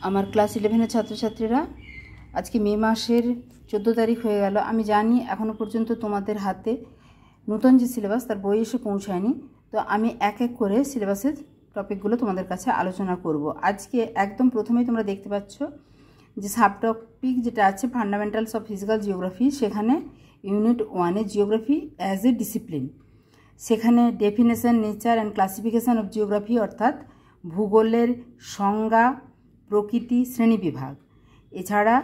আমার ক্লাস 11-এর ছাত্রছাত্রীরা, আজকে মে মাসের 14 তারিখ হয়ে গেল। আমি জানি এখনও পর্যন্ত তোমাদের হাতে নতুন যে সিলেবাস তার বই এসে পৌঁছায়নি। তো আমি এক এক করে সিলেবাসের টপিকগুলো তোমাদের কাছে আলোচনা করব। আজকে একদম প্রথমেই তোমরা দেখতে পাচ্ছ যে সাব টপিক যেটা আছে ফান্ডামেন্টালস অফ ফিজিক্যাল জিওগ্রাফি, সেখানে ইউনিট 1-এ জিওগ্রাফি অ্যাজ এ ডিসিপ্লিন, সেখানে definition, nature and classification of geography অর্থাৎ ভূগোলের সংজ্ঞা, প্রকৃতি, শ্রেণীবিভাগ, এছাড়া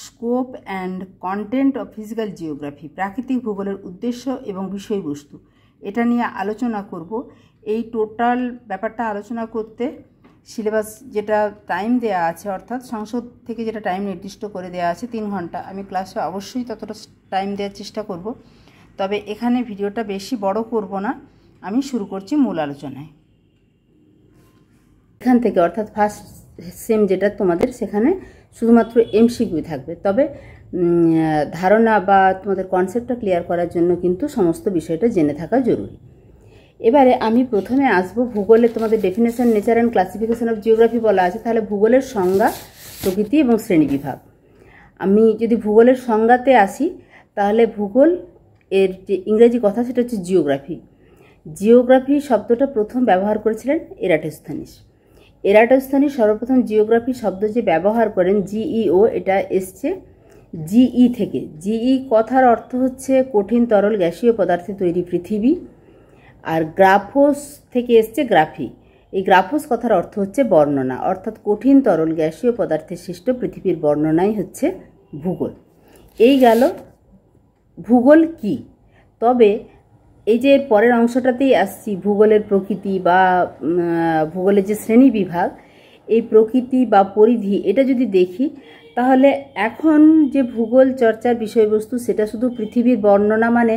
scope and content of physical geography, প্রাকৃতিক ভূগোলের উদ্দেশ্য এবং বিষয়বস্তু, এটা নিয়ে আলোচনা করব। এই টোটাল ব্যাপারটা আলোচনা করতে সিলেবাস যেটা টাইম দেয়া আছে, অর্থাৎ সংসদ থেকে যেটা টাইম নির্দিষ্ট করে দেওয়া আছে 3 ঘন্টা, আমি ক্লাসে অবশ্যই ততটা টাইম দেওয়ার চেষ্টা করব। তবে এখানে ভিডিওটা বেশি বড় করব না, আমি শুরু করছি মূল আলোচনায়। এখান থেকে অর্থাৎ ফার্স্ট সেম যেটা তোমাদের, সেখানে শুধুমাত্র এমসিকিউ থাকবে। তবে ধারণা বা তোমাদের কনসেপ্টটা ক্লিয়ার করার জন্য কিন্তু সমস্ত বিষয়টা জেনে থাকা জরুরি। এবারে আমি প্রথমে আসবো ভূগোলে। তোমাদের definition, nature and classification of geography বলা আছে, তাহলে ভূগোলের সংজ্ঞা, প্রকৃতি এবং শ্রেণীবিভাগ। আমি যদি ভূগোলের সংজ্ঞাতে আসি, তাহলে ভূগোল এর যে ইংরেজি কথা সেটা হচ্ছে জিওগ্রাফি। জিওগ্রাফি শব্দটা প্রথম ব্যবহার করেছিলেন এরাটোস্থেনিস। এরাটোস্থেনিস সর্বপ্রথম জিওগ্রাফি শব্দ যে ব্যবহার করেন, জিইও, এটা এসছে জিই থেকে। জিই কথার অর্থ হচ্ছে কঠিন তরল গ্যাসীয় পদার্থে তৈরি পৃথিবী, আর গ্রাফোস থেকে এসছে গ্রাফি। এই গ্রাফোস কথার অর্থ হচ্ছে বর্ণনা, অর্থাৎ কঠিন তরল গ্যাসীয় পদার্থে সৃষ্ট পৃথিবীর বর্ণনাই হচ্ছে ভূগোল। এই গেল ভূগোল কি। তবে এই যে পরের অংশটাতেই আসছি, ভূগোলের প্রকৃতি বা ভূগোলের যে শ্রেণী বিভাগ, এই প্রকৃতি বা পরিধি, এটা যদি দেখি তাহলে এখন যে ভূগোল চর্চার বিষয়বস্তু সেটা শুধু পৃথিবীর বর্ণনা, মানে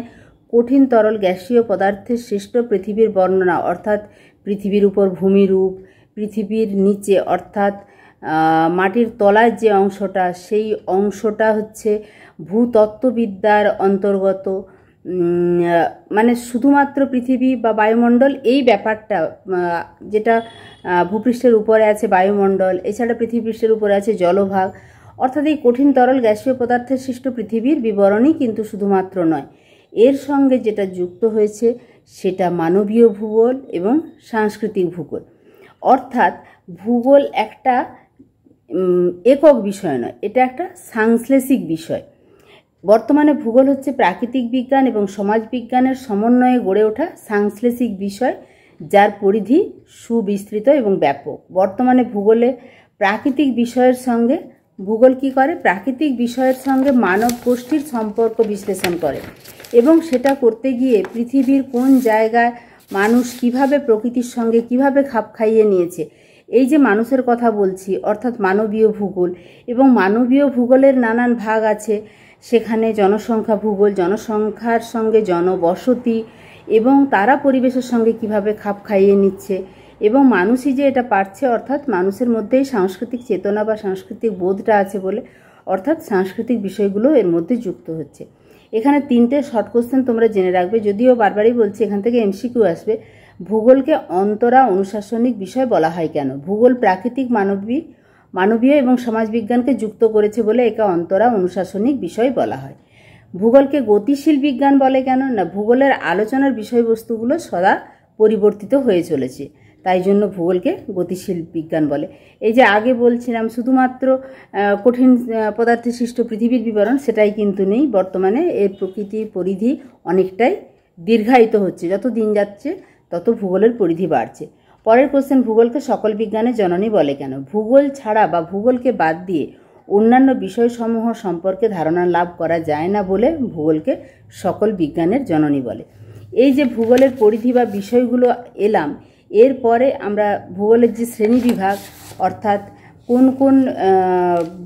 কঠিন তরল গ্যাসীয় পদার্থের সৃষ্ট পৃথিবীর বর্ণনা, অর্থাৎ পৃথিবীর উপর ভূমিরূপ, পৃথিবীর নিচে অর্থাৎ মাটির তলার যে অংশটা, সেই অংশটা হচ্ছে ভূতত্ত্ববিদ্যার অন্তর্গত। মানে শুধুমাত্র পৃথিবী বা বায়ুমণ্ডল, এই ব্যাপারটা যেটা ভূপৃষ্ঠের উপরে আছে বায়ুমণ্ডল, এছাড়া পৃথিবীপৃষ্ঠের উপরে আছে জলভাগ, অর্থাৎ এই কঠিন তরল গ্যাসীয় পদার্থের সৃষ্ট পৃথিবীর বিবরণই কিন্তু শুধুমাত্র নয়, এর সঙ্গে যেটা যুক্ত হয়েছে সেটা মানবীয় ভূগোল এবং সাংস্কৃতিক ভূগোল। অর্থাৎ ভূগোল একটা একক বিষয় নয়, এটা একটা সাংশ্লেষিক বিষয়। বর্তমানে ভূগোল হচ্ছে প্রাকৃতিক বিজ্ঞান এবং সমাজ বিজ্ঞানের সমন্বয়ে গড়ে ওঠা সাংশ্লেষিক বিষয়, যার পরিধি সুবিস্তৃত এবং ব্যাপক। বর্তমানে ভূগোলে প্রাকৃতিক বিষয়ের সঙ্গে ভূগোল কী করে, প্রাকৃতিক বিষয়ের সঙ্গে মানব গোষ্ঠীর সম্পর্ক বিশ্লেষণ করে, এবং সেটা করতে গিয়ে পৃথিবীর কোন জায়গায় মানুষ কিভাবে প্রকৃতির সঙ্গে কিভাবে খাপ খাইয়ে নিয়েছে, এই যে মানুষের কথা বলছি, অর্থাৎ মানবীয় ভূগোল। এবং মানবীয় ভূগোলের নানান ভাগ আছে, সেখানে জনসংখ্যা ভূগোল, জনসংখ্যার সঙ্গে জনবসতি এবং তারা পরিবেশের সঙ্গে কিভাবে খাপ খাইয়ে নিচ্ছে, এবং মানুষই যে এটা পারছে, অর্থাৎ মানুষের মধ্যেই সাংস্কৃতিক চেতনা বা সাংস্কৃতিক বোধটা আছে বলে, অর্থাৎ সাংস্কৃতিক বিষয়গুলো এর মধ্যে যুক্ত হচ্ছে। এখানে 3টে শর্ট কোশ্চেন তোমরা জেনে রাখবে, যদিও বারবারই বলছি এখান থেকে এমসিকিউ আসবে। ভূগোলকে অন্তরা অনুশাসনিক বিষয় বলা হয় কেন? ভূগোল প্রাকৃতিক, মানবীয় এবং সমাজবিজ্ঞানকে যুক্ত করেছে বলে একে অন্তরা অনুশাসনিক বিষয় বলা হয়। ভূগোলকে গতিশীল বিজ্ঞান বলে কেন? না, ভূগোলের আলোচনার বিষয়বস্তুগুলো সদা পরিবর্তিত হয়ে চলেছে, তাই জন্য ভূগোলকে গতিশীল বিজ্ঞান বলে। এই যে আগে বলছিলাম শুধুমাত্র কঠিন পদার্থে সৃষ্ট পৃথিবীর বিবরণ, সেটাই কিন্তু নেই। বর্তমানে এর প্রকৃতির পরিধি অনেকটাই দীর্ঘায়িত হচ্ছে, যত দিন যাচ্ছে তত ভূগোলের পরিধি বাড়ছে। পরের কোশ্চেন, ভূগোলকে সকল বিজ্ঞানের জননী বলে কেন? ভূগোল ছাড়া বা ভূগোলকে বাদ দিয়ে অন্যান্য বিষয়সমূহ সম্পর্কে ধারণা লাভ করা যায় না বলে ভূগোলকে সকল বিজ্ঞানের জননী বলে। এই যে ভূগোলের পরিধি বা বিষয়গুলো এলাম, এরপরে আমরা ভূগোলের যে শ্রেণীবিভাগ, অর্থাৎ কোন কোন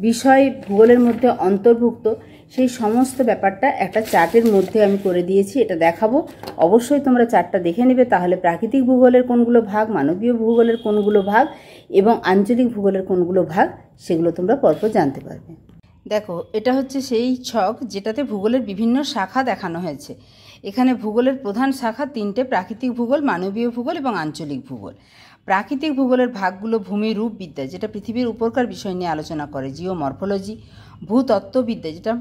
বিষয় ভূগোলের মধ্যে অন্তর্ভুক্ত, সেই সমস্ত ব্যাপারটা একটা চার্টের মধ্যে আমি করে দিয়েছি, এটা দেখাবো। অবশ্যই তোমরা চার্টটা দেখে নেবে, তাহলে প্রাকৃতিক ভূগোলের কোনগুলো ভাগ, মানবীয় ভূগোলের কোনগুলো ভাগ এবং আঞ্চলিক ভূগোলের কোনগুলো ভাগ, সেগুলো তোমরা পরপর জানতে পারবে। দেখো, এটা হচ্ছে সেই ছক যেটাতে ভূগোলের বিভিন্ন শাখা দেখানো হয়েছে। এখানে ভূগোলের প্রধান শাখা 3টে, প্রাকৃতিক ভূগোল, মানবীয় ভূগোল এবং আঞ্চলিক ভূগোল। প্রাকৃতিক ভূগোলের ভাগগুলো ভূমি রূপবিদ্যা, যেটা পৃথিবীর উপরকার বিষয় নিয়ে আলোচনা করে, জিওমরফোলজি। ভূতত্ত্ববিদ্যা, যেটা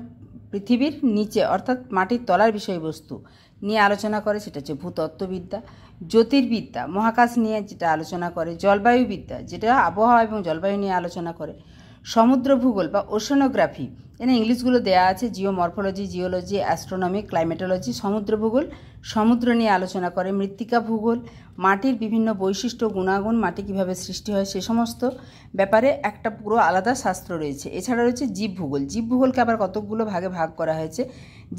পৃথিবীর নিচে অর্থাৎ মাটির তলার বিষয়বস্তু নিয়ে আলোচনা করে, সেটা হচ্ছে ভূতত্ত্ববিদ্যা। জ্যোতির্বিদ্যা, মহাকাশ নিয়ে যেটা আলোচনা করে। জলবায়ুবিদ্যা, যেটা আবহাওয়া এবং জলবায়ু নিয়ে আলোচনা করে। সমুদ্র ভূগোল বা ওশানোগ্রাফি, এখানে ইংলিশগুলো দেওয়া আছে, জিওমরফোলজি, জিওলজি, অ্যাস্ট্রোনমি, ক্লাইমেটোলজি। সমুদ্র ভূগোল সমুদ্র নিয়ে আলোচনা করে। মৃত্তিকা ভূগোল, মাটির বিভিন্ন বৈশিষ্ট্য, গুণাগুণ, মাটি কীভাবে সৃষ্টি হয় সে সমস্ত ব্যাপারে একটা পুরো আলাদা শাস্ত্র রয়েছে। এছাড়া রয়েছে জীবভূগোল। জীবভূগোলকে আবার কতকগুলো ভাগে ভাগ করা হয়েছে।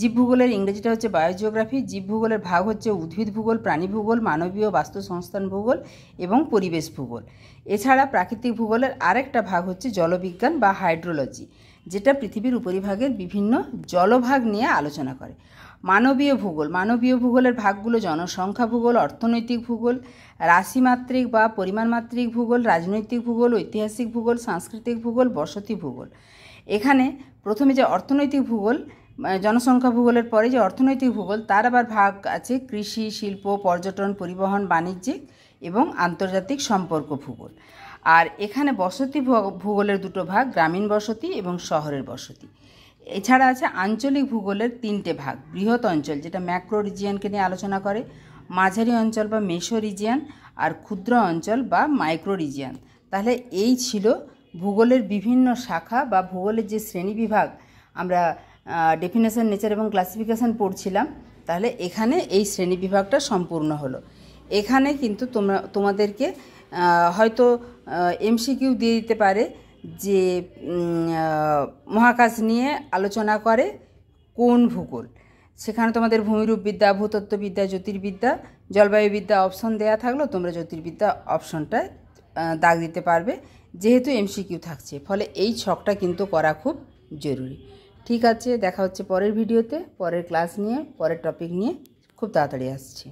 জীবভূগোলের ইংরেজিটা হচ্ছে বায়োজিওগ্রাফি। জীবভূগোলের ভাগ হচ্ছে উদ্ভিদ ভূগোল, প্রাণী ভূগোল, মানবীয় বাস্তুসংস্থান ভূগোল এবং পরিবেশ ভূগোল। এছাড়া প্রাকৃতিক ভূগোলের আরেকটা ভাগ হচ্ছে জলবিজ্ঞান বা হাইড্রোলজি, যেটা পৃথিবীর উপরিভাগের বিভিন্ন জলভাগ নিয়ে আলোচনা করে। মানবীয় ভূগোল, মানবীয় ভূগোলের ভাগগুলো জনসংখ্যা ভূগোল, অর্থনৈতিক ভূগোল, রাশিমাত্রিক বা পরিমাণমাত্রিক ভূগোল, রাজনৈতিক ভূগোল, ঐতিহাসিক ভূগোল, সাংস্কৃতিক ভূগোল, বসতি ভূগোল। এখানে প্রথমে যে অর্থনৈতিক ভূগোল, জনসংখ্যা ভূগোলের পরে যে অর্থনৈতিক ভূগোল, তার আবার ভাগ আছে কৃষি, শিল্প, পর্যটন, পরিবহন, বাণিজ্যিক এবং আন্তর্জাতিক সম্পর্ক ভূগোল। আর এখানে বসতি ভূগোলের দুটো ভাগ, গ্রামীণ বসতি এবং শহরের বসতি। এছাড়া আছে আঞ্চলিক ভূগোলের তিনটে ভাগ। বৃহৎ অঞ্চল, যেটা ম্যাক্রো রিজিয়ানকে নিয়ে আলোচনা করে, মাঝারি অঞ্চল বা মেসো রিজিয়ান, আর ক্ষুদ্র অঞ্চল বা মাইক্রো রিজিয়ান। তাহলে এই ছিল ভূগোলের বিভিন্ন শাখা বা ভূগোলের যে শ্রেণীবিভাগ আমরা ডেফিনেশন, নেচার এবং ক্লাসিফিকেশন পড়ছিলাম। তাহলে এখানে এই শ্রেণীবিভাগটা সম্পূর্ণ হলো। এখানে কিন্তু তোমাদেরকে হয়তো এমসিকিউ দিয়ে দিতে পারে যে মহাকাশ নিয়ে আলোচনা করে কোন ভূগোল, সেখানে তোমাদের ভূমিরূপবিদ্যা, ভূতত্ত্ববিদ্যা, জ্যোতির্বিদ্যা, জলবায়ুবিদ্যা অপশন দেওয়া থাকলো, তোমরা জ্যোতির্বিদ্যা অপশনটায় দাগ দিতে পারবে, যেহেতু এমসিকিউ থাকছে। ফলে এই ছকটা কিন্তু করা খুব জরুরি। ঠিক আছে, দেখা হচ্ছে পরের ভিডিওতে, পরের ক্লাস নিয়ে, পরের টপিক নিয়ে খুব তাড়াতাড়ি আসছি।